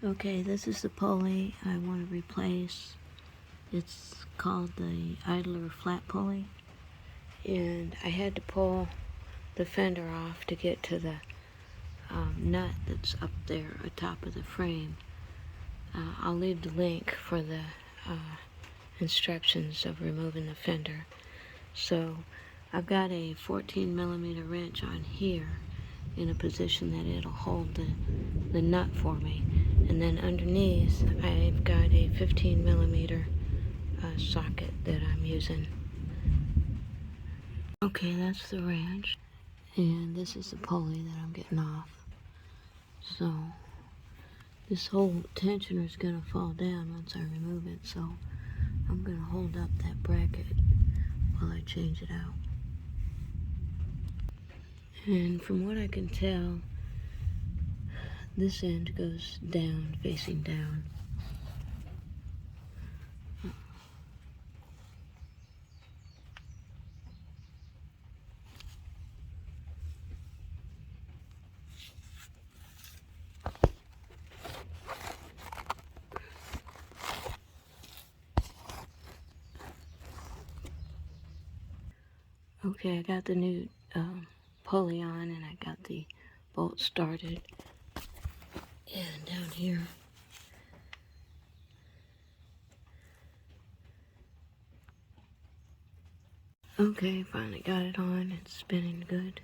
Okay, this is the pulley I want to replace. It's called the IDLER flat pulley, and I had to pull the fender off to get to the nut that's up there atop of the frame. I'll leave the link for the instructions of removing the fender. So I've got a 14mm wrench on here in a position that it'll hold the nut for me, and then underneath I've got a 15mm socket that I'm using. Okay, that's the wrench, and this is the pulley that I'm getting off. So this whole tensioner is going to fall down once I remove it, so I'm going to hold up that bracket while I change it out. And from what I can tell, this end goes down, facing down. Okay, I got the new pulley on, and I got the bolt started. And down here, okay, finally got it on. It's spinning good.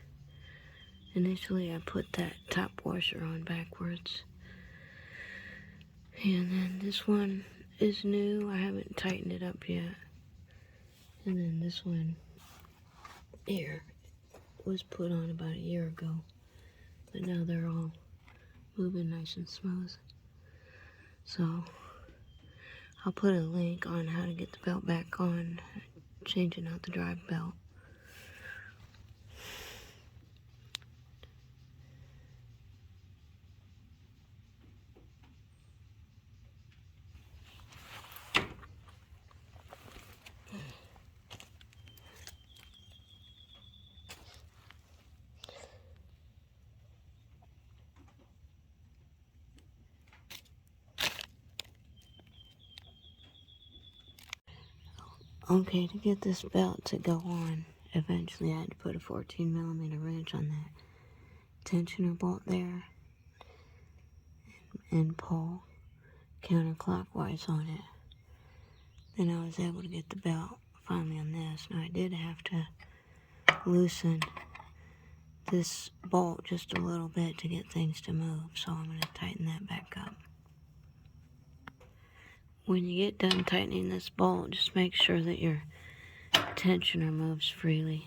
Initially, I put that top washer on backwards. And then this one is new. I haven't tightened it up yet. And then this one here was put on about a year ago. But now they're all moving nice and smooth. So I'll put a link on how to get the belt back on, changing out the drive belt. Okay, to get this belt to go on, eventually I had to put a 14mm wrench on that tensioner bolt there and pull counterclockwise on it. Then I was able to get the belt finally on this. Now I did have to loosen this bolt just a little bit to get things to move, so I'm going to tighten that back up. When you get done tightening this bolt, just make sure that your tensioner moves freely.